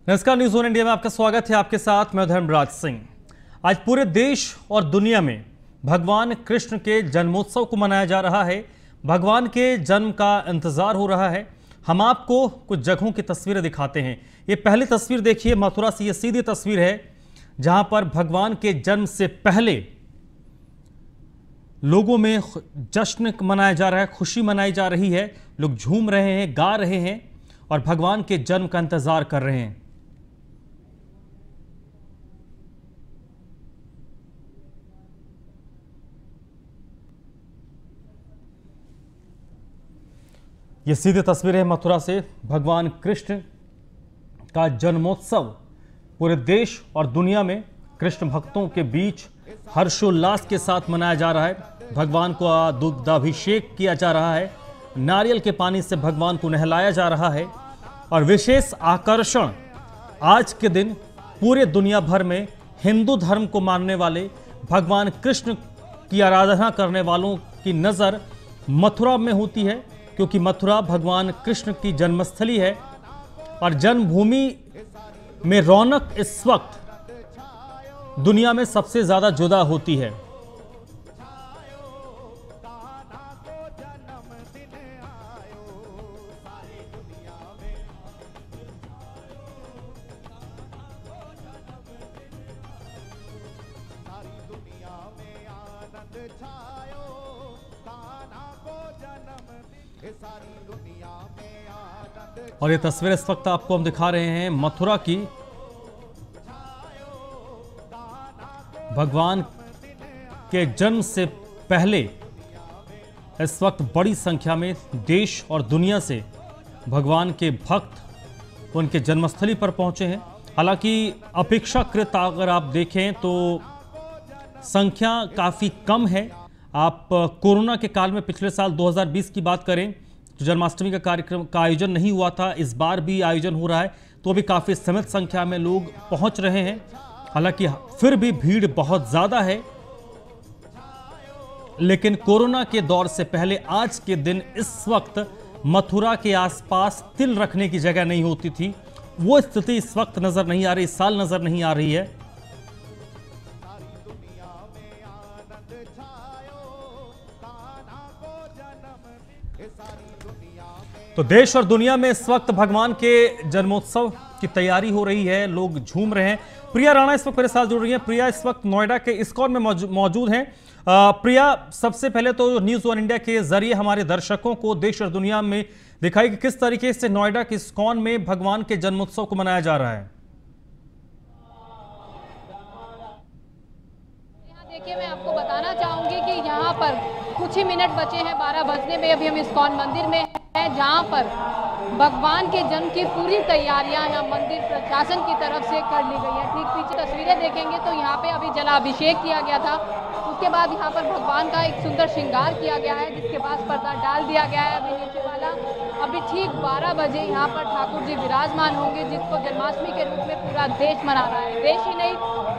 नमस्कार, news one India में आपका स्वागत है। आपके साथ मैं धर्मराज सिंह। आज पूरे देश और दुनिया में भगवान कृष्ण के जन्मोत्सव को मनाया जा रहा है। भगवान के जन्म का इंतजार हो रहा है। हम आपको कुछ जगहों की तस्वीरें दिखाते हैं। ये पहली तस्वीर देखिए, मथुरा से ये सीधी तस्वीर है जहां पर भगवान के जन्म से पहले लोगों में जश्न मनाया जा रहा है, खुशी मनाई जा रही है। लोग झूम रहे हैं, गा रहे हैं और भगवान के जन्म का इंतजार कर रहे हैं। ये सीधी तस्वीर है मथुरा से। भगवान कृष्ण का जन्मोत्सव पूरे देश और दुनिया में कृष्ण भक्तों के बीच हर्षोल्लास के साथ मनाया जा रहा है। भगवान को दुग्धाभिषेक किया जा रहा है, नारियल के पानी से भगवान को नहलाया जा रहा है और विशेष आकर्षण आज के दिन पूरे दुनिया भर में हिंदू धर्म को मानने वाले, भगवान कृष्ण की आराधना करने वालों की नज़र मथुरा में होती है, क्योंकि मथुरा भगवान कृष्ण की जन्मस्थली है और जन्मभूमि में रौनक इस वक्त दुनिया में सबसे ज्यादा जुदा होती है। और ये तस्वीर इस वक्त आपको हम दिखा रहे हैं मथुरा की। भगवान के जन्म से पहले इस वक्त बड़ी संख्या में देश और दुनिया से भगवान के भक्त उनके जन्मस्थली पर पहुंचे हैं। हालांकि अपेक्षाकृत अगर आप देखें तो संख्या काफ़ी कम है। आप कोरोना के काल में पिछले साल 2020 की बात करें तो जन्माष्टमी का कार्यक्रम का आयोजन नहीं हुआ था। इस बार भी आयोजन हो रहा है तो भी काफ़ी सीमित संख्या में लोग पहुंच रहे हैं। हालांकि फिर भी भीड़ बहुत ज़्यादा है, लेकिन कोरोना के दौर से पहले आज के दिन इस वक्त मथुरा के आसपास तिल रखने की जगह नहीं होती थी। वो स्थिति इस वक्त नज़र नहीं आ रही, इस साल नज़र नहीं आ रही है। तो देश और दुनिया में इस वक्त भगवान के जन्मोत्सव की तैयारी हो रही है, लोग झूम रहे हैं। प्रिया राणा इस वक्त मेरे साथ जुड़ रही हैं। प्रिया इस वक्त नोएडा के इस्कॉन में मौजूद हैं। प्रिया, सबसे पहले तो न्यूज़ वन इंडिया के जरिए हमारे दर्शकों को देश और दुनिया में दिखाई कि किस तरीके से नोएडा के इस्कॉन में भगवान के जन्मोत्सव को मनाया जा रहा है। देखिए, मैं आपको बताना चाहूंगी कि यहाँ पर कुछ ही मिनट बचे हैं 12 बजने में। अभी हम इस्कॉन मंदिर में हैं जहाँ पर भगवान के जन्म की पूरी तैयारियां यहाँ मंदिर प्रशासन की तरफ से कर ली गई हैं। ठीक पीछे तस्वीरें देखेंगे तो यहाँ पे अभी जलाभिषेक किया गया था। उसके बाद यहाँ पर भगवान का एक सुंदर श्रृंगार किया गया है, जिसके बाद पर्दा डाल दिया गया है अभी नीचे वाला। अभी ठीक 12 बजे यहाँ पर ठाकुर जी विराजमान होंगे, जिसको जन्माष्टमी के रूप में पूरा देश मना रहा है। देश ही नहीं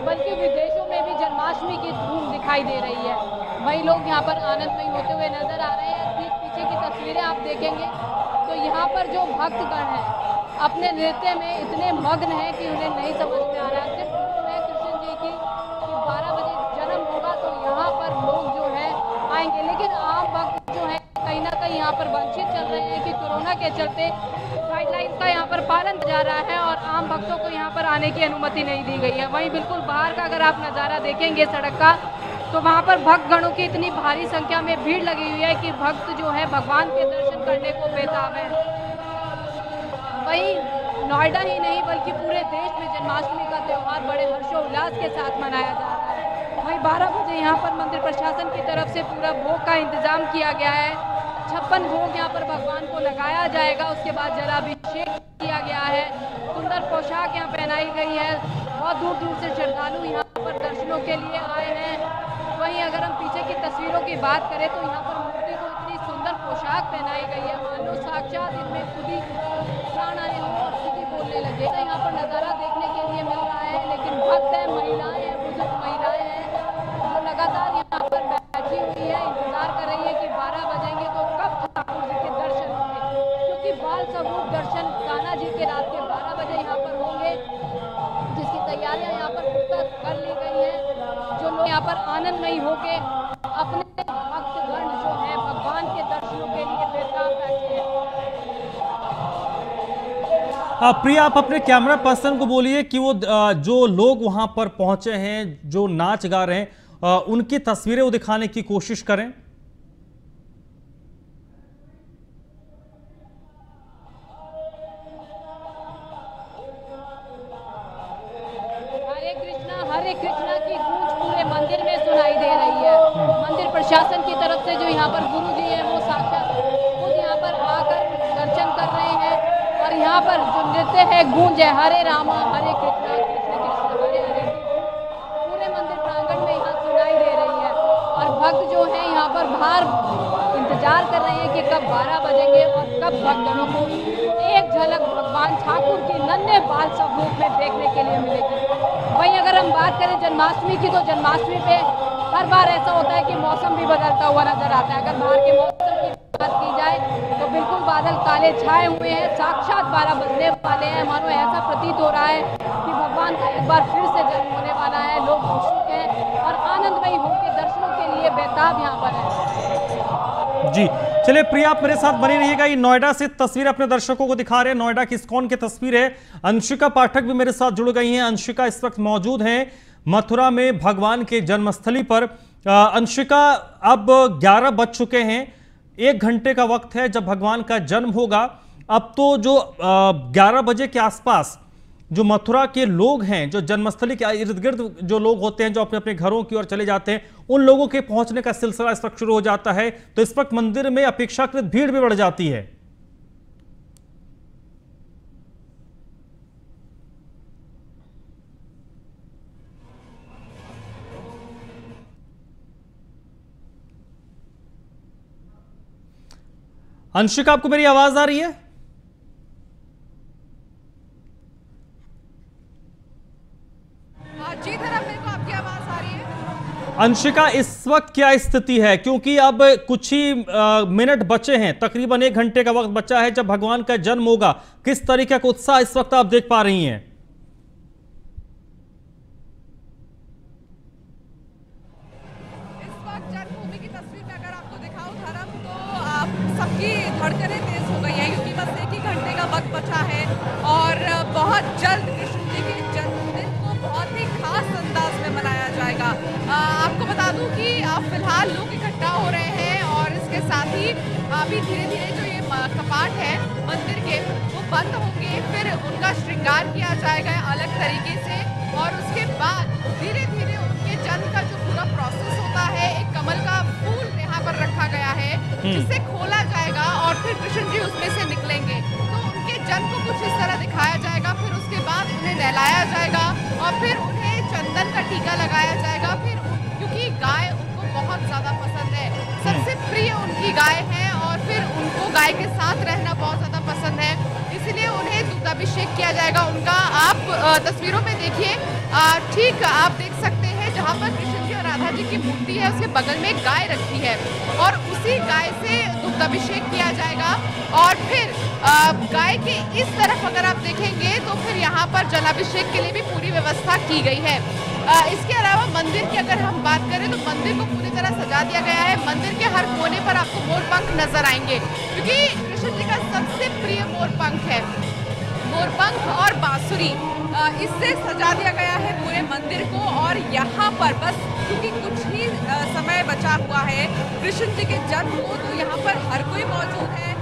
बल्कि विदेशों में भी जन्माष्टमी की धूम दिखाई दे रही है। वही लोग यहाँ पर आनंदमयी होते हुए नजर आ रहे हैं। ठीक पीछे की तस्वीरें आप देखेंगे तो यहाँ पर जो भक्तगण हैं अपने नृत्य में इतने मग्न हैं कि उन्हें नहीं समझ में आ रहा है। सिर्फ है कृष्ण जी की कि 12 बजे जन्म होगा तो यहाँ पर लोग जो है आएंगे, लेकिन आम भक्त जो है कहीं ना कहीं यहाँ पर वंचित चल रहे हैं कि कोरोना के चलते गाइडलाइंस का यहाँ पर पालन जा रहा है और आम भक्तों को यहाँ पर आने की अनुमति नहीं दी गई है। वहीं बिल्कुल बाहर का अगर आप नज़ारा देखेंगे सड़क का तो वहाँ पर भक्तगणों की इतनी भारी संख्या में भीड़ लगी हुई है कि भक्त जो है भगवान के दर्शन करने को बेताब है। वहीं नोएडा ही नहीं बल्कि पूरे देश में जन्माष्टमी का त्यौहार बड़े हर्षोल्लास के साथ मनाया जा रहा है। वहीं 12 बजे यहाँ पर मंदिर प्रशासन की तरफ से पूरा भोग का इंतजाम किया गया है। 56 भोग यहाँ पर भगवान को लगाया जाएगा। उसके बाद जलाभिषेक किया गया है। सुंदर पोशाक यहाँ पहनाई गई है। बहुत दूर दूर से श्रद्धालु यहाँ पर दर्शनों के लिए आए हैं। वहीं अगर हम पीछे की तस्वीरों की बात करें तो यहाँ पर मूर्ति को इतनी सुंदर पोशाक पहनाई गई है, मानो साक्षात इनमें खुद ही प्राण आए हों और खुद ही बोलने लगे। तो यहाँ पर नज़ारा देखने के लिए मिल रहा है, लेकिन भक्त हैं, महिलाएं हैं, बुजुर्ग महिलाएं हैं जो लगातार यहाँ पर बैठी हुई है, इंतजार कर रही है कि 12 बजेंगे तो कब ठाकुर जी के दर्शन होंगे, क्योंकि बाल स्वरूप दर्शन कान्हा जी के रात के 12 बजे यहाँ पर होंगे। पर आनंदमयी होके अपने भक्तगण जो है भगवान के दर्शनों के लिए बेताब बैठे हैं। प्रिया, आप अपने कैमरा पर्सन को बोलिए कि वो जो लोग वहां पर पहुंचे हैं, जो नाच गा रहे हैं, उनकी तस्वीरें वो दिखाने की कोशिश करें। हरे कृष्णा की गूंज पूरे मंदिर में सुनाई दे रही है। मंदिर प्रशासन की तरफ से जो यहाँ पर गुरु जी हैं वो साक्षात खुद यहाँ पर आकर दर्शन कर रहे हैं और यहाँ पर जो नृत्य है गूंज है हरे रामा हरे कृष्णा कृष्ण कृष्ण हरे हरे पूरे मंदिर प्रांगण में यहाँ सुनाई दे रही है। और भक्त जो है यहाँ पर बाहर इंतजार कर रहे हैं कि कब 12 बजेंगे और कब भक्तों को एक झलक भगवान ठाकुर की नन्हे बाल स्वरूप में देखने के लिए मिलेगी। वहीं अगर हम बात करें जन्माष्टमी की, तो जन्माष्टमी पे हर बार ऐसा होता है कि मौसम भी बदलता हुआ नजर आता है। अगर बाहर के मौसम की बात की जाए तो बिल्कुल बादल काले छाए हुए हैं, साक्षात 12 बजने वाले हैं। मानो ऐसा प्रतीत हो रहा है कि भगवान का एक बार फिर से जन्म होने वाला है। लोग उत्सुक हैं और आनंदमयी होकर दर्शनों के लिए बेताब यहाँ पर है। जी चलिए प्रिया, आप मेरे साथ बने रहिएगा। ये नोएडा से तस्वीर अपने दर्शकों को दिखा रहे हैं, नोएडा की इस्कॉन की तस्वीर है। अंशिका पाठक भी मेरे साथ जुड़ गई हैं। अंशिका इस वक्त मौजूद हैं मथुरा में भगवान के जन्मस्थली पर। अंशिका, अब 11 बज चुके हैं, 1 घंटे का वक्त है जब भगवान का जन्म होगा। अब तो जो 11 बजे के आसपास जो मथुरा के लोग हैं, जो जन्मस्थली के इर्द गिर्द जो लोग होते हैं, जो अपने अपने घरों की ओर चले जाते हैं, उन लोगों के पहुंचने का सिलसिला इस वक्त शुरू हो जाता है। तो इस वक्त मंदिर में अपेक्षाकृत भीड़ भी बढ़ जाती है। अंशिका, आपको मेरी आवाज आ रही है? जी धर्म, मेरे को आपकी आवाज आ रही है। अंशिका, इस वक्त क्या स्थिति है, क्योंकि अब कुछ ही मिनट बचे हैं, तकरीबन 1 घंटे का वक्त बचा है जब भगवान का जन्म होगा। किस तरीके का उत्साह इस वक्त आप देख पा रही हैं? इस वक्त जन्मभूमि की तस्वीर में अगर आपको दिखाऊं धर्म, तो आप सबकी धड़कनें तेज हो गई हैं, क्योंकि बस 1 ही घंटे का वक्त बचा है और बहुत जल्द कृष्ण जी के जन्मदिन को बहुत ही खास अंदाज में मनाया जाएगा। आपको बता दूं कि फिलहाल लोग इकट्ठा हो रहे हैं और इसके साथ ही अभी धीरे धीरे जो ये कपाट है मंदिर के वो बंद होंगे, फिर उनका श्रृंगार किया जाएगा अलग तरीके से और उसके बाद धीरे धीरे उनके जन्म का जो पूरा प्रोसेस होता है, एक कमल का फूल यहाँ पर रखा गया है जिसे खोला जाएगा और फिर कृष्ण जी उसमें से निकलेंगे। तो उनके जन्म को कुछ इस तरह दिखाया जाएगा, फिर उसके बाद उन्हें नहलाया जाएगा और फिर उन्हें चंदन का टीका लगाया जाएगा। फिर क्योंकि गाय उनको बहुत ज़्यादा पसंद है, सबसे प्रिय उनकी गाय है और फिर उनको गाय के साथ रहना बहुत ज़्यादा पसंद है, इसलिए उन्हें दुग्धाभिषेक किया जाएगा उनका। आप तस्वीरों में देखिए, ठीक आप देख सकते हैं जहाँ पर कृष्ण जी और राधा जी की मूर्ति है उसके बगल में गाय रखी है और उसी गाय से दुग्धाभिषेक किया जाएगा। और फिर गाय के इस तरफ अगर आप देखेंगे तो फिर यहाँ पर जलाभिषेक के लिए भी पूरी व्यवस्था की गई है। इसके अलावा मंदिर की अगर हम बात करें तो मंदिर को पूरी तरह सजा दिया गया है। मंदिर के हर कोने पर आपको मोरपंख नजर आएंगे, क्योंकि कृष्ण जी का सबसे प्रिय मोरपंख है। मोरपंख और बांसुरी, इससे सजा दिया गया है पूरे मंदिर को। और यहाँ पर बस क्योंकि कुछ ही समय बचा हुआ है कृष्ण जी के जन्म को, तो यहाँ पर हर कोई मौजूद है।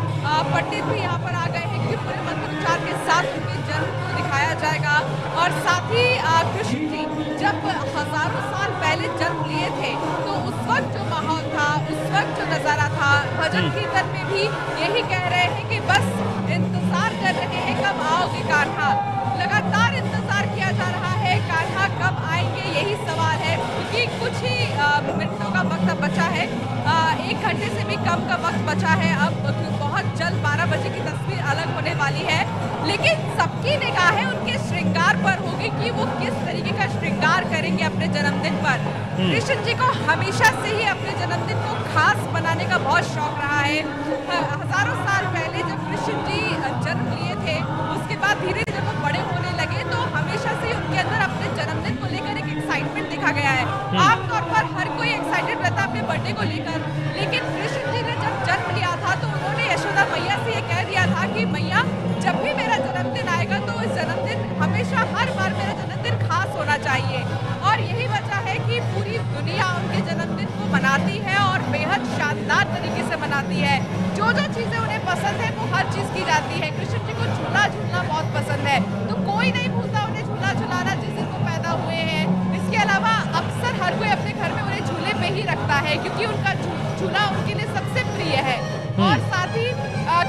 पंडित भी यहाँ पर आ गए हैं कि पूरे मंत्रोच्चार के साथ उनके जन्म को दिखाया जाएगा। और साथ ही कृष्ण जी जब हजारों साल पहले जन्म लिए थे तो उस वक्त जो माहौल था, उस वक्त जो नज़ारा था, भजन कीर्तन में भी यही कह रहे हैं कि बस इंतजार कर रहे हैं कब आओगे कान्हा। लगातार इंतजार किया जा रहा है, कान्हा कब आएंगे यही सवाल है, क्योंकि कुछ ही मिनटों का वक्त अब बचा है, 1 घंटे से भी कम का वक्त बचा है। अब बहुत जल्द 12 बजे की तस्वीर अलग होने वाली है, लेकिन सबकी निगाहें उनके श्रृंगार पर होगी कि वो किस तरीके का श्रृंगार करेंगे अपने जन्मदिन पर। कृष्ण जी को हमेशा से ही अपने जन्मदिन को खास बनाने का बहुत शौक रहा है। हजारों साल पहले जब कृष्ण जी जन्म लिए थे, उसके बाद धीरे धीरे वो बड़े होने लगे, तो हमेशा से उनके अंदर अपने जन्मदिन को लेकर एक एक्साइटमेंट देखा गया है। आमतौर पर बेटे को लेकर। लेकिन कृष्ण जी ने जब जन्म लिया था तो उन्होंने यशोदा मैया से ये कह दिया था कि मैया जब भी मेरा जन्मदिन आएगा तो इस जन्मदिन हमेशा हर बार मेरा जन्मदिन खास होना चाहिए। और यही वजह है कि पूरी दुनिया उनके जन्मदिन को मनाती है और बेहद शानदार तरीके से मनाती है। जो जो चीज़ें उन्हें पसंद है वो हर चीज़ की जाती है। कृष्ण जी को झूला झूलना बहुत पसंद है, तो कोई नहीं भूलता उन्हें झूला झुलाना जिस दिन वो पैदा हुए हैं। इसके अलावा अक्सर हर कोई अपने घर में उन्हें झूले पे ही रखता है क्योंकि उनका झूला उनके लिए सबसे प्रिय है। और साथ ही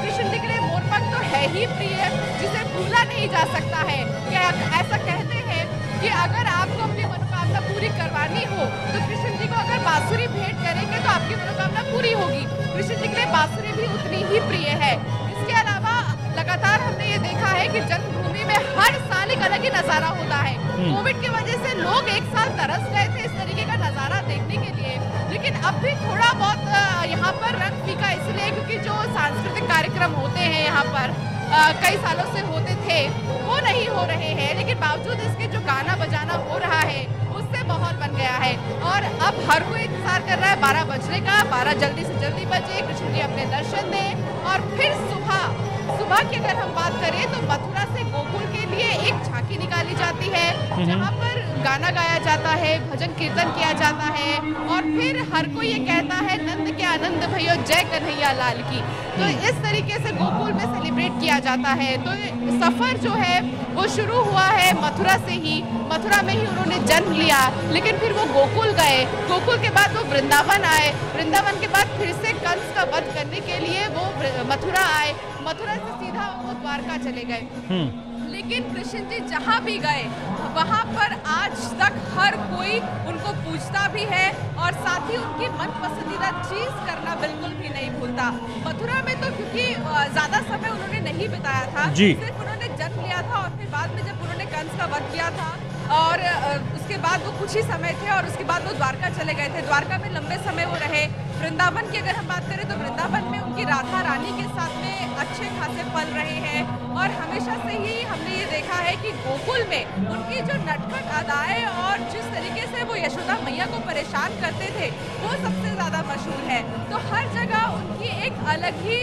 कृष्ण जी के लिए मोरपंख तो है ही प्रिय, जिसे भूला नहीं जा सकता है। क्या ऐसा कहते हैं कि अगर आपको अपनी मनोकामना पूरी करवानी हो तो कृष्ण जी को अगर बांसुरी भेंट करेंगे तो आपकी मनोकामना पूरी होगी। कृष्ण जी के लिए बांसुरी भी उतनी ही प्रिय है। इसके अलावा लगातार हमने ये देखा है कि जन्मभूमि में हर साल एक अलग ही नजारा होता है। कोविड की वजह से लोग एक साल तरस गए थे इस तरीके का नजारा देखने के लिए, लेकिन अब भी थोड़ा बहुत यहाँ पर रंग फीका इसलिए क्योंकि जो सांस्कृतिक कार्यक्रम होते हैं यहाँ पर कई सालों से होते थे वो नहीं हो रहे हैं। लेकिन बावजूद इसके जो गाना बजाना हो रहा है उससे माहौल बन गया है और अब हर कोई इंतजार कर रहा है 12 बजने का। 12 जल्दी से जल्दी बजे, कृष्ण जी अपने दर्शन दें। और फिर सुबह की अगर हम बात करें तो मथुरा से गोकुल के लिए एक झांकी निकाली जाती है जहाँ पर गाना गाया जाता है, भजन कीर्तन किया जाता है और फिर हर कोई ये कहता है नंद के आनंद भैया जय कन्हैया लाल की। तो इस तरीके से गोकुल में सेलिब्रेट किया जाता है। तो सफर जो है वो शुरू हुआ है मथुरा से ही। मथुरा में ही उन्होंने जन्म लिया, लेकिन फिर वो गोकुल गए। गोकुल के बाद वो वृंदावन आए। वृंदावन के बाद फिर से कंस का वध करने के लिए वो मथुरा आए। मथुरा से सीधा वो द्वारका चले गए। लेकिन कृष्ण जी जहाँ भी गए वहाँ पर आज तक हर कोई उनको पूछता भी है और साथ ही उनकी मन पसंदीदा चीज करना बिल्कुल भी नहीं भूलता। मथुरा में तो क्योंकि ज्यादा समय उन्होंने नहीं बिताया था, सिर्फ उन्होंने जन्म लिया था और फिर बाद में जब उन्होंने कंस का वध किया था और उसके बाद वो कुछ ही समय थे और उसके बाद वो द्वारका चले गए थे। द्वारका में लंबे समय वो रहे। वृंदावन की अगर हम बात करें तो वृंदावन में उनकी राधा रानी के साथ में अच्छे खासे पल रहे हैं और हमेशा से ही हमने ये देखा है कि गोकुल में उनकी जो नटखट अदाएं और जिस तरीके से वो यशोदा मैया को परेशान करते थे वो सबसे ज़्यादा मशहूर है। तो हर जगह उनकी एक अलग ही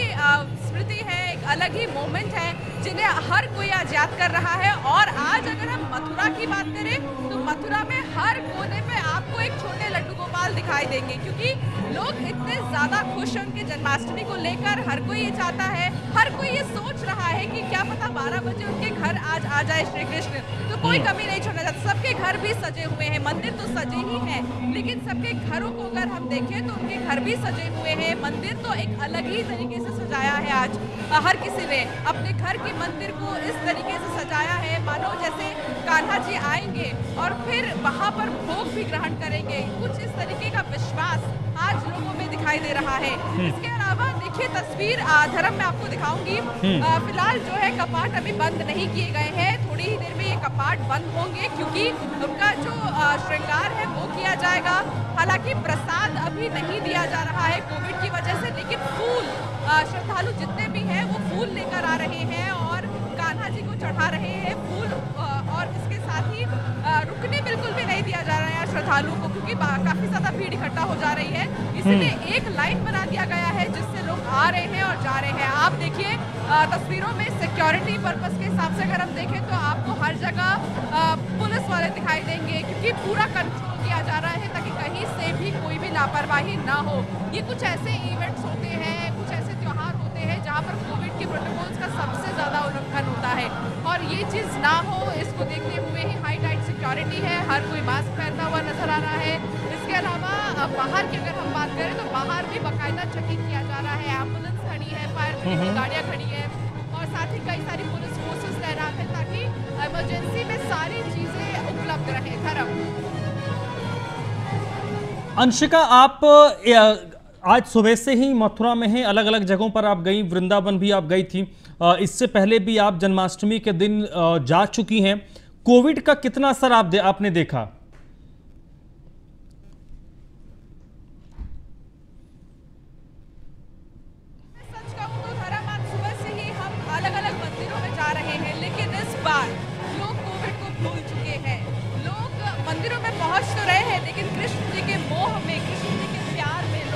स्मृति है, एक अलग ही मोमेंट है जिन्हें हर कोई आज याद कर रहा है। और आज अगर हम मथुरा की बात करें तो मथुरा में हर कोने पे आपको एक छोटे लड्डू गोपाल दिखाई देंगे क्योंकि लोग इतने ज़्यादा खुश हैं उनके जन्माष्टमी को लेकर। हर कोई ये चाहता है, हर कोई ये सोच रहा है कि क्या पता 12 बजे उनके घर आज आ जाए श्री कृष्ण। तो कोई कमी नहीं छोड़ना चाहता। सबके घर भी सजे हुए हैं, मंदिर तो सजे ही हैं, लेकिन सबके घरों को अगर हम देखें तो उनके घर भी सजे हुए हैं। मंदिर तो एक अलग ही तरीके से सजाया है। आज हर किसी ने अपने घर के मंदिर को इस तरीके से सजाया है मानो जैसे कान्हा जी आएंगे और फिर वहाँ पर भोग भी ग्रहण करेंगे। कुछ इस तरीके का विश्वास आज लोगों में दिखाई दे रहा है। इसके अलावा देखिए तस्वीर धर्म में आपको दिखाऊंगी। फिलहाल जो है कपाट अभी बंद नहीं किए गए हैं। थोड़ी ही देर में ये कपाट बंद होंगे क्योंकि उनका जो श्रृंगार है वो किया जाएगा। हालांकि प्रसाद अभी नहीं दिया जा रहा है कोविड की वजह से, लेकिन फूल श्रद्धालु जितने भी हैं वो फूल लेकर आ रहे हैं और कान्हा जी को चढ़ा रहे हैं फूल। और इसके साथ ही रुकने बिल्कुल भी नहीं दिया जा रहा है श्रद्धालुओं को क्योंकि काफी ज्यादा भीड़ इकट्ठा हो जा रही है। इसलिए एक लाइन बना दिया गया है जिससे लोग आ रहे हैं और जा रहे हैं। आप देखिए तस्वीरों में सिक्योरिटी पर्पस के हिसाब से अगर हम देखें तो आपको हर जगह पुलिस वाले दिखाई देंगे क्योंकि पूरा कंट्रोल किया जा रहा है ताकि कहीं से भी कोई भी लापरवाही ना हो। ये कुछ ऐसे इवेंट्स होते हैं, कुछ ऐसे त्योहार होते हैं जहाँ पर कोविड के प्रोटोकॉल्स का सबसे ज़्यादा उल्लंघन होता है और ये चीज़ ना हो इसको देखते हुए ही हाई टाइट सिक्योरिटी है। हर कोई मास्क पहनता हुआ नजर आ रहा है। इसके अलावा बाहर की अगर हम बात करें तो बाहर भी बाकायदा चेकिंग किया जा रहा है। एम्बुलेंस खड़ी है, फायर ब्रिगेड की गाड़ियाँ खड़ी है और साथ ही कई सारी पुलिस फोर्सेस तैनात है ताकि इमरजेंसी में सारी चीज़ें उपलब्ध रहे। धर्म अंशिका, आप आज सुबह से ही मथुरा में हैं, अलग अलग जगहों पर आप गई, वृंदावन भी आप गई थी, इससे पहले भी आप जन्माष्टमी के दिन जा चुकी हैं। कोविड का कितना असर आपने देखा? सच कहूं तो धर्म आज सुबह से ही हम अलग अलग मंदिरों में जा रहे हैं, लेकिन इस बार लोग कोविड को भूल चुके हैं। लोग मंदिरों में पहुंच तो रहे हैं लेकिन कृष्ण जी के मोह में, कृष्ण जी के प्यार में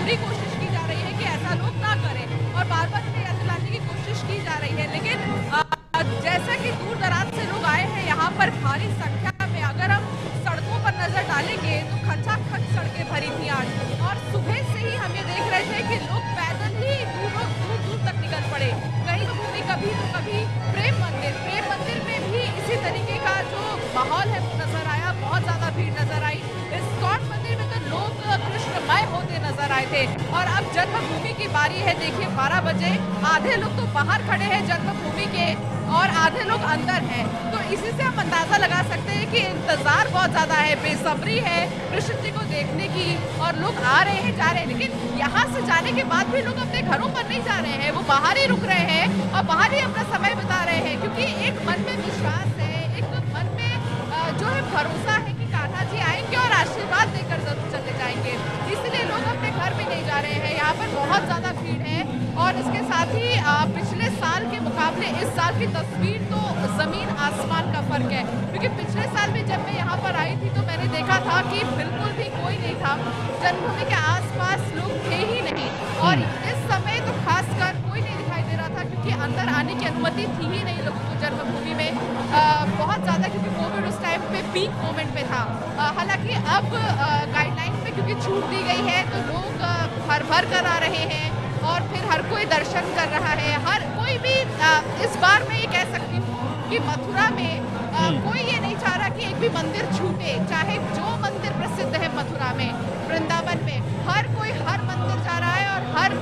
पूरी कोशिश की जा रही है कि ऐसा लोग ना करें और बार बार इन्हें याद दिलाने की कोशिश की जा रही है। लेकिन जैसा कि दूर दराज से लोग आए हैं यहाँ पर भारी संख्या में, अगर हम सड़कों पर नजर डालेंगे तो खचाखच सड़कें भरी थी आज। और सुबह से ही हम ये देख रहे थे कि लोग पैदल ही दूर दूर तक निकल पड़े, कहीं घूमी कभी तो कभी प्रेम मंदिर में भी इसी तरीके का जो माहौल है वो नजर आया। बहुत ज्यादा भीड़ नजर आई। इस्कॉन मंदिर में तो लोग कृष्णमय होते नजर आए थे। और अब जन्मभूमि की बारी है। देखिए 12 बजे आधे लोग तो बाहर खड़े हैं जन्मभूमि के और आधे लोग अंदर हैं। तो इसी से हम अंदाजा लगा सकते हैं कि इंतजार बहुत ज्यादा है, बेसब्री है कृष्ण जी को देखने की। और लोग आ रहे हैं, जा रहे हैं, लेकिन यहाँ से जाने के बाद भी लोग अपने घरों पर नहीं जा रहे हैं, वो बाहर ही रुक रहे हैं और बाहर ही अपना समय बिता रहे हैं। क्योंकि एक मन में विश्वास है, एक मन में जो है भरोसा है कि कान्हा जी आएंगे और आशीर्वाद देकर जरूर चले जाएंगे। इसलिए लोग अपने घर भी नहीं जा रहे हैं। यहाँ पर बहुत ज्यादा भीड़ है और इसके साथ ही पिछले साल के मुकाबले इस साल की तस्वीर तो जमीन आसमान का फर्क है। क्योंकि पिछले साल भी जब मैं यहाँ पर आई थी तो मैंने देखा था कि बिल्कुल भी कोई नहीं था, जन्मभूमि के आसपास लोग थे ही नहीं। और इस समय तो खासकर कोई नहीं दिखाई दे रहा था क्योंकि अंदर आने की अनुमति थी ही नहीं लोगों को जन्मभूमि में बहुत ज़्यादा, क्योंकि कोविड उस टाइम पे पीक मोमेंट पे था। हालांकि अब गाइडलाइन में क्योंकि छूट दी गई है तो लोग भर कर आ रहे हैं और फिर हर कोई दर्शन कर रहा है। हर कोई भी इस बार मैं ये कह सकती हूँ कि मथुरा में कोई ये नहीं चाह रहा कि एक भी मंदिर छूटे, चाहे जो मंदिर प्रसिद्ध है मथुरा में, वृंदावन में, हर कोई हर मंदिर जा रहा है और हर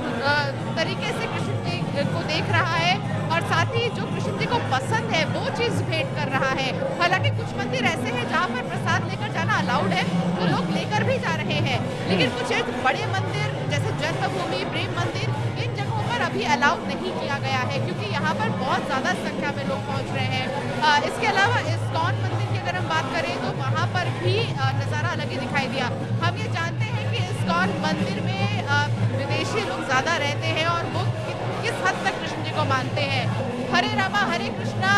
तरीके से कृष्ण जी को देख रहा है और साथ ही जो कृष्ण जी को पसंद है वो चीज़ भेंट कर रहा है। हालांकि कुछ मंदिर ऐसे हैं जहाँ पर प्रसाद लेकर जाना अलाउड है, तो लोग लेकर भी जा रहे हैं। लेकिन कुछ एक बड़े मंदिर जैसे जन्मभूमि, प्रेम मंदिर, इन जगहों पर अभी अलाउड नहीं किया गया है क्योंकि यहाँ पर बहुत ज़्यादा संख्या में लोग पहुँच रहे हैं। इसके अलावा इस्कॉन मंदिर की अगर हम बात करें तो वहाँ पर भी नज़ारा अलग ही दिखाई दिया। हम ये जानते हैं कि इस्कॉन मंदिर में विदेशी लोग ज़्यादा रहते हैं और वो किस हद तक कृष्ण जी को मानते हैं। हरे रामा हरे कृष्णा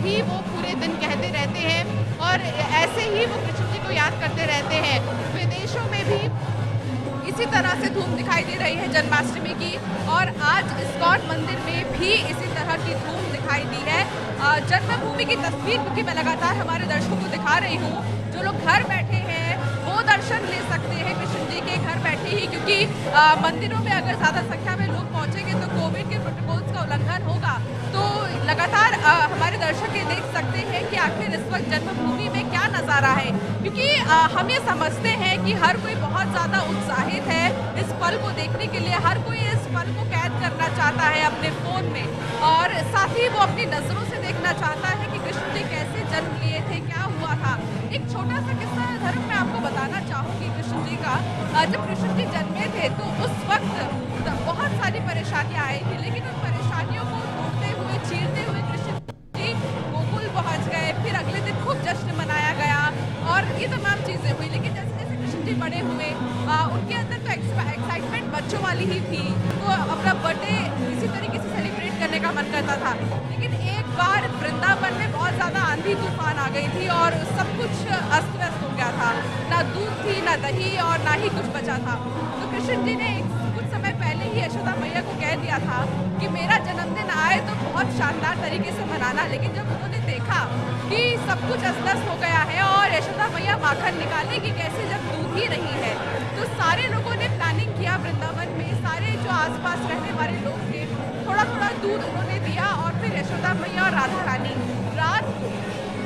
ही वो पूरे दिन कहते रहते हैं और ऐसे ही वो कृष्ण जी को याद करते रहते हैं। विदेशों में भी इसी तरह से धूम दिखाई दे रही है जन्माष्टमी की और आज इस्कॉन मंदिर में भी इसी तरह की धूम दिखाई दी है। जन्मभूमि की तस्वीर क्योंकि मैं लगातार हमारे दर्शकों को दिखा रही हूँ, जो लोग घर बैठे हैं वो दर्शन ले सकते हैं कृष्ण जी के घर बैठे ही, क्योंकि मंदिरों में अगर ज़्यादा संख्या में लोग पहुँचेंगे तो कोविड के प्रोटोकॉल्स का उल्लंघन होगा। तो लगातार हमारे दर्शक ये देख सकते हैं कि आखिर इस वक्त जन्मभूमि में क्या नज़ारा है, क्योंकि हम ये समझते हैं कि हर कोई बहुत ज़्यादा उत्साहित है इस पल को देखने के लिए। हर कोई इस पल को कैद करना चाहता है अपने फ़ोन में और साथ ही वो अपनी नज़रों से देखना चाहता है कि कृष्ण जी कैसे जन्म लिए थे, क्या हुआ था। एक छोटा सा किस्सा धर्म मैं आपको बताना चाहूँगी कृष्ण जी का। जब कृष्ण जी जन्मे थे तो उस वक्त बहुत सारी परेशानियाँ आई थी, लेकिन उन परेशानियों को ढूंढते हुए, चीरते हुए कृष्ण जी गोकुल पहुँच गए। फिर अगले दिन खूब जश्न मनाया गया और ये तमाम चीज़ें हुई। लेकिन जैसे जैसे कृष्ण जी बड़े हुए उनके अंदर तो एक्साइटमेंट बच्चों वाली ही थी, उनको अपना बर्थडे इसी तरीके से सेलिब्रेट करने का मन करता था। लेकिन एक बार वृंदावन में बहुत ज़्यादा आंधी तूफान आ गई थी और सब कुछ अस्त व्यस्त हो गया था, ना दूध थी, ना दही और ना ही कुछ बचा था। तो कृष्ण जी ने कुछ समय पहले ही यशोदा मैया को कह दिया था कि मेरा जन्मदिन आए तो बहुत शानदार तरीके से मनाना। लेकिन जब उन्होंने देखा कि सब कुछ अस्त व्यस्त हो गया है और यशोदा मैया माखन निकालेगी कैसे जब दूध ही नहीं है, तो सारे लोगों ने प्लानिंग किया वृंदावन में, सारे जो आसपास रहने वाले लोग थे थोड़ा थोड़ा दूध उन्होंने दिया और फिर यशोदा मैया और राधा रानी रात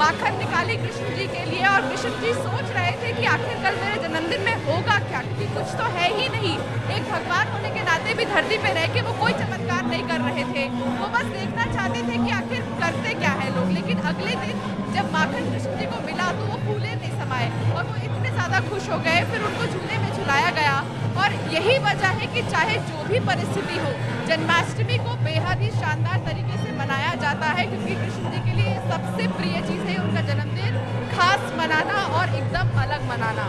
माखन निकाली कृष्ण जी के लिए। और कृष्ण जी सोच रहे थे कि आखिर कल मेरे जन्मदिन में होगा क्या, क्योंकि कुछ तो है ही नहीं। एक भगवान होने के नाते भी धरती पे रह के वो कोई चमत्कार नहीं कर रहे थे, वो बस देखना चाहते थे कि आखिर करते क्या है लोग। लेकिन अगले दिन जब माखन कृष्ण जी को मिला तो वो फूले नहीं समाये और वो इतने ज़्यादा खुश हो गए। फिर उनको झूले में झुलाया गया और यही वजह है कि चाहे जो भी परिस्थिति हो, जन्माष्टमी को बेहद ही शानदार तरीके से मनाया जाता है, क्योंकि कृष्ण जी के लिए सबसे प्रिय चीज़ है उनका जन्मदिन खास मनाना और एकदम अलग मनाना।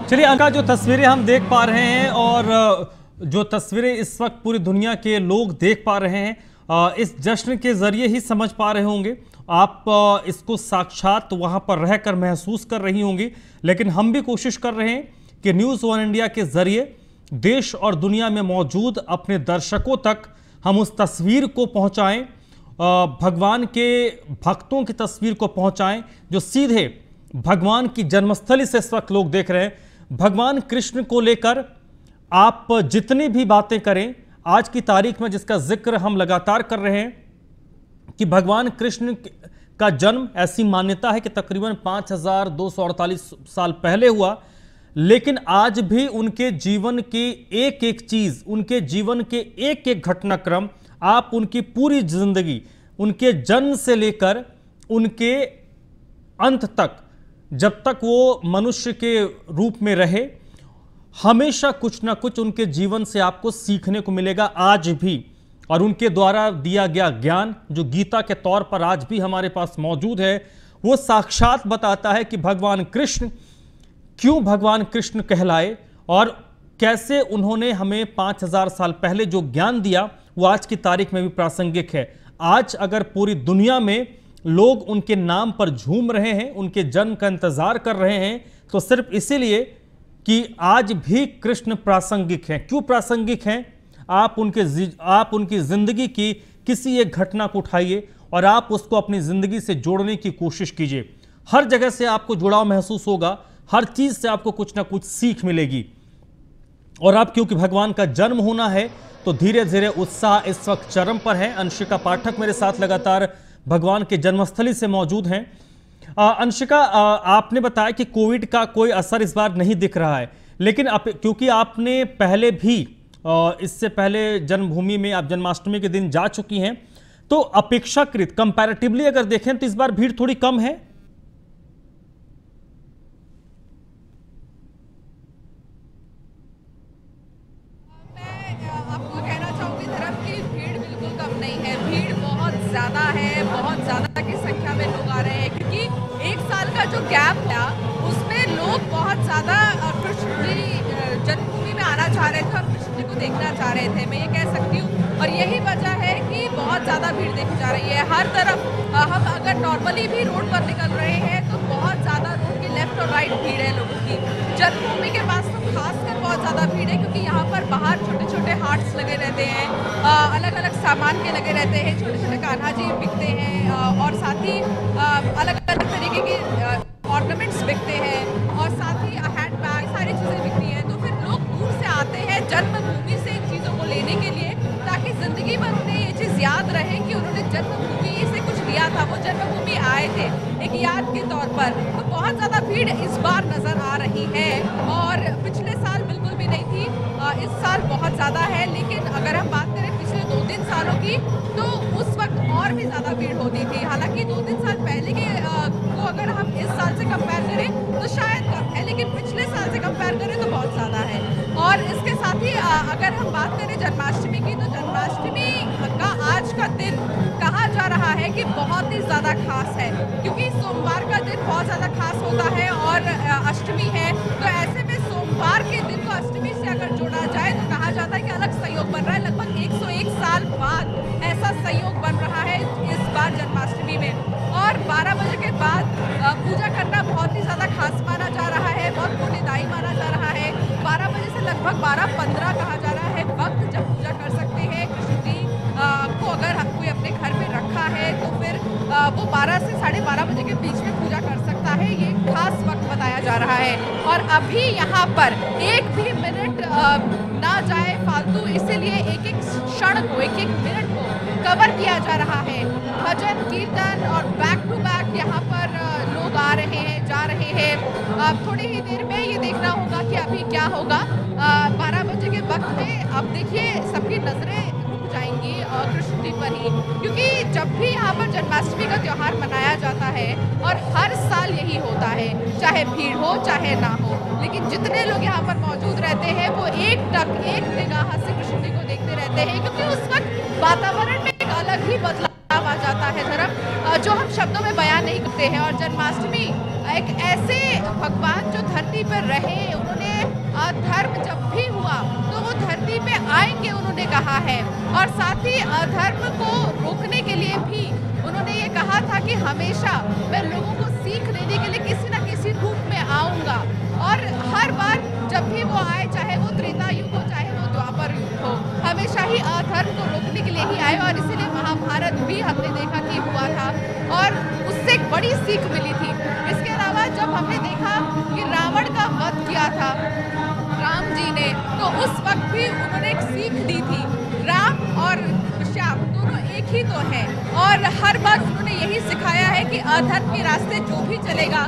चलिए अनका, जो तस्वीरें हम देख पा रहे हैं और जो तस्वीरें इस वक्त पूरी दुनिया के लोग देख पा रहे हैं, इस जश्न के जरिए ही समझ पा रहे होंगे आप, इसको साक्षात वहां पर रहकर महसूस कर रही होंगी। लेकिन हम भी कोशिश कर रहे हैं कि न्यूज़ वन इंडिया के जरिए देश और दुनिया में मौजूद अपने दर्शकों तक हम उस तस्वीर को पहुंचाएं, भगवान के भक्तों की तस्वीर को पहुंचाएं जो सीधे भगवान की जन्मस्थली से इस वक्त लोग देख रहे हैं। भगवान कृष्ण को लेकर आप जितनी भी बातें करें, आज की तारीख में जिसका जिक्र हम लगातार कर रहे हैं कि भगवान कृष्ण का जन्म, ऐसी मान्यता है कि तकरीबन 5248 साल पहले हुआ, लेकिन आज भी उनके जीवन की एक एक चीज, उनके जीवन के एक एक घटनाक्रम, आप उनकी पूरी जिंदगी, उनके जन्म से लेकर उनके अंत तक, जब तक वो मनुष्य के रूप में रहे, हमेशा कुछ ना कुछ उनके जीवन से आपको सीखने को मिलेगा आज भी। और उनके द्वारा दिया गया ज्ञान जो गीता के तौर पर आज भी हमारे पास मौजूद है, वो साक्षात बताता है कि भगवान कृष्ण क्यों भगवान कृष्ण कहलाए और कैसे उन्होंने हमें 5000 साल पहले जो ज्ञान दिया वो आज की तारीख में भी प्रासंगिक है। आज अगर पूरी दुनिया में लोग उनके नाम पर झूम रहे हैं, उनके जन्म का इंतजार कर रहे हैं, तो सिर्फ इसीलिए कि आज भी कृष्ण प्रासंगिक हैं। क्यों प्रासंगिक हैं? आप उनकी जिंदगी की किसी एक घटना को उठाइए और आप उसको अपनी जिंदगी से जोड़ने की कोशिश कीजिए। हर जगह से आपको जुड़ाव महसूस होगा, हर चीज से आपको कुछ ना कुछ सीख मिलेगी। और अब क्योंकि भगवान का जन्म होना है तो धीरे धीरे उत्साह इस वक्त चरम पर है। अंशिका पाठक मेरे साथ लगातार भगवान के जन्मस्थली से मौजूद हैं। अंशिका, आपने बताया कि कोविड का कोई असर इस बार नहीं दिख रहा है, लेकिन क्योंकि आपने पहले भी इससे पहले जन्मभूमि में आप जन्माष्टमी के दिन जा चुकी हैं, तो अपेक्षाकृत कंपैरेटिवली अगर देखें तो इस बार भीड़ थोड़ी कम है। बहुत ज्यादा की संख्या में लोग आ रहे हैं क्योंकि एक साल का जो गैप था उसमें लोग बहुत ज्यादा कृष्ण जी जन्मभूमि में आना चाह रहे थे और कृष्ण जी को देखना चाह रहे थे, मैं ये कह सकती हूँ। और यही वजह है कि बहुत ज्यादा भीड़ देखी जा रही है हर तरफ। हम अगर नॉर्मली भी रोड पर निकल रहे हैं तो बहुत ज्यादा रोड के लेफ्ट और राइट भीड़ है लोगों की। जन्मभूमि के पास तो खासकर बहुत ज्यादा भीड़ है क्योंकि यहाँ पर बाहर छोटे छोटे हाट्स लगे रहते हैं, अलग अलग सामान के लगे रहते हैं, छोटे छोटे कान्हा जी बिकते हैं और साथ ही अलग अलग तरीके के ऑर्नामेंट्स बिकते हैं और साथ ही हैंड बैग, सारी चीज़ें बिकती हैं। तो फिर लोग दूर से आते हैं जन्मभूमि से इन चीज़ों को लेने के लिए ताकि ज़िंदगी भर उन्हें ये चीज़ याद रहे कि उन्होंने जन्मभूमि से कुछ लिया था, वो जन्मभूमि आए थे एक याद के तौर पर। तो बहुत ज़्यादा भीड़ इस बार नज़र आ रही है और पिछले साल बिल्कुल भी नहीं थी, इस साल बहुत ज़्यादा है। लेकिन अगर हम बात करें पिछले 2-3 सालों की तो उस वक्त और भी ज़्यादा भीड़ होती थी। हालांकि 2-3 साल पहले के को अगर हम इस साल से कंपेयर करें तो शायद कम है, लेकिन पिछले साल से कंपेयर करें तो बहुत ज़्यादा है। और इसके साथ ही अगर हम बात करें जन्माष्टमी की तो जन्माष्टमी का आज का दिन कहा जा रहा है कि बहुत ही ज़्यादा खास है क्योंकि सोमवार का दिन बहुत ज़्यादा खास होता है और अष्टमी है। तो ऐसे में सोमवार के दिन को अष्टमी से अगर जोड़ा जाए तो कहा जाता है कि अलग संयोग बन रहा है। लगभग 101 साल बाद ऐसा संयोग बन रहा है इस बार जन्माष्टमी में। और 12 बजे के बाद पूजा करना बहुत ही ज़्यादा खास माना जा रहा है, बहुत पुण्यदायी माना जा रहा है। 12 बजे से लगभग 12-15 कहा जा रहा है वक्त जब पूजा कर सकते हैं कृष्ण जी को। अगर कोई अपने घर में रखा है तो फिर वो 12 से 12:30 बजे के बीच में पूजा कर सकता है, ये खास वक्त बताया जा रहा है। और अभी यहाँ पर एक भी मिनट ना जाए फालतू, इसीलिए एक एक क्षण को, एक एक मिनट को कवर किया जा रहा है। भजन कीर्तन और बैक टू बैक यहाँ पर लोग आ रहे हैं, जा रहे हैं। थोड़ी ही देर में ये देखना होगा कि अभी क्या होगा। 12 बजे के वक्त में अब देखिए सबकी नजरें रुक जाएंगी कृष्ण जी पर ही, क्योंकि जब भी यहाँ पर जन्माष्टमी का त्यौहार मनाया जाता है और हर साल यही होता है, चाहे भीड़ हो चाहे ना हो, लेकिन जितने लोग यहाँ पर मौजूद रहते हैं वो एक निगाह से कृष्ण जी को देखते रहते हैं क्योंकि उस वक्त वातावरण में एक अलग ही बदलाव आ जाता है धर्म, जो हम शब्दों में बयान नहीं करते हैं। और जन्माष्टमी एक ऐसे भगवान जो धरती पर रहे, उन्होंने धर्म जब भी हुआ तो वो धरती पे आएंगे उन्होंने कहा है। और साथ ही अधर्म को रोकने के लिए भी उन्होंने ये कहा था कि हमेशा मैं लोगों को सीख देने के लिए किसी न किसी रूप में आऊँगा। और हर बार इससे एक बड़ी सीख मिली थी। इसके अलावा जब हमने देखा कि रावण का वध किया था राम जी ने, तो उस वक्त भी उन्होंने एक सीख दी थी। राम और श्याम दोनों एक ही तो हैं और हर बार उन्होंने यही सिखाया है कि अधर्म के रास्ते जो भी चलेगा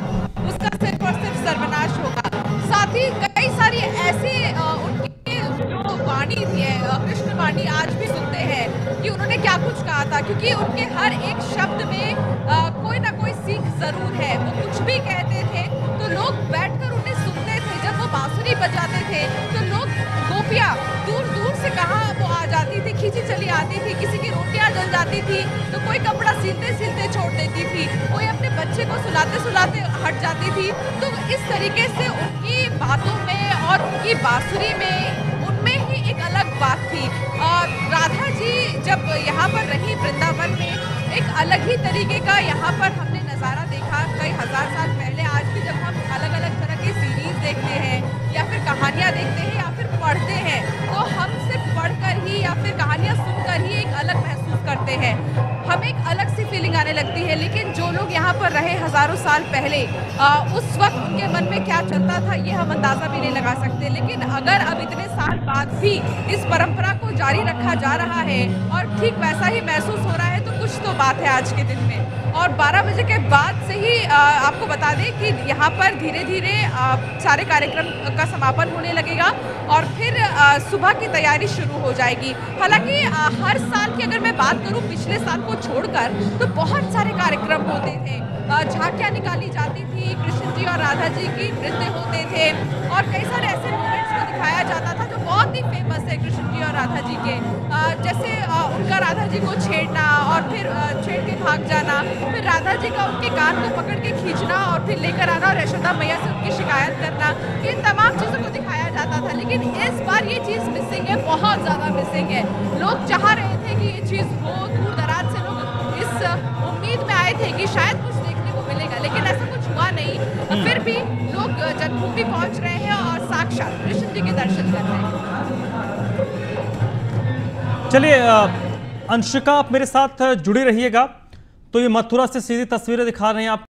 उसका सिर्फ और सिर्फ सर्वनाश होगा। साथ ही कई सारी ऐसी उनकी जो वाणी थी, कृष्ण वाणी आज भी सुनते हैं कि उन्होंने क्या कुछ कहा था, क्योंकि उनके हर एक शब्द में कोई ना कोई सीख जरूर है। वो कुछ भी कहते थे तो लोग बैठकर उन्हें सुनते थे। जब वो बांसुरी बजाते थे तो लोग, गोपियाँ दूर दूर से कहाँ वो आ जाती थी, खींची चली आती थी, किसी की रोटियां जल जाती थी तो कोई कपड़ा सिलते सिलते छोड़ देती थी, कोई अपने बच्चे को सुलाते सुलाते हट जाती थी। तो इस तरीके से उनकी बातों में और उनकी बांसुरी में, उनमें ही एक अलग बात थी। और राधा जी जब यहाँ पर रही वृंदावन में, एक अलग ही तरीके का यहाँ पर हमने नज़ारा देखा कई हजार साल पहले। आज भी जब हम अलग अलग तरह की सीरीज देखते हैं या फिर कहानियाँ देखते हैं या फिर पढ़ते हैं, तो हम सिर्फ पढ़कर ही या फिर कहानियाँ सुनकर ही एक अलग महसूस करते हैं, हमें एक अलग सी फीलिंग आने लगती है। लेकिन जो लोग यहाँ पर रहे हजारों साल पहले, उस वक्त उनके मन में क्या चलता था ये हम अंदाज़ा भी नहीं लगा सकते। लेकिन अगर अब इतने साल बाद भी इस परंपरा को जारी रखा जा रहा है और ठीक वैसा ही महसूस हो रहा है, तो कुछ तो बात है आज के दिन में। और 12 बजे के बाद से ही आपको बता दें कि यहाँ पर धीरे धीरे सारे कार्यक्रम का समापन होने लगेगा और फिर सुबह की तैयारी शुरू हो जाएगी। हालांकि हर साल की अगर मैं बात करूँ पिछले साल को छोड़कर, तो बहुत सारे कार्यक्रम होते थे। झांकियाँ निकाली जाती थी, कृष्ण जी और राधा जी की नृत्य होते थे और कई सारे ऐसे मोमेंट्स को दिखाया जाता था जो बहुत ही फेमस है कृष्ण जी और राधा जी के। जैसे उनका राधा जी को छेड़ना और फिर छेड़ के भाग जाना, फिर राधा जी का उनके कान को पकड़ के खींचना और फिर लेकर आना और यशोदा मैया से उनकी शिकायत करना, इन तमाम चीज़ों को दिखाया जाता था। लेकिन इस बार ये चीज़ मिसिंग है, बहुत ज़्यादा मिसिंग है। लोग चाह रहे थे कि ये चीज़ हो, दूर दराज से लोग इस उम्मीद में आए थे कि शायद कुछ देखने को मिलेगा, लेकिन ऐसा कुछ हुआ नहीं। फिर भी लोग जन्मभूमि पहुँच रहे हैं और साक्षात कृष्ण जी के दर्शन कर रहे हैं। चलिए अंशिका, आप मेरे साथ जुड़ी रहिएगा। तो ये मथुरा से सीधी तस्वीरें दिखा रहे हैं आप।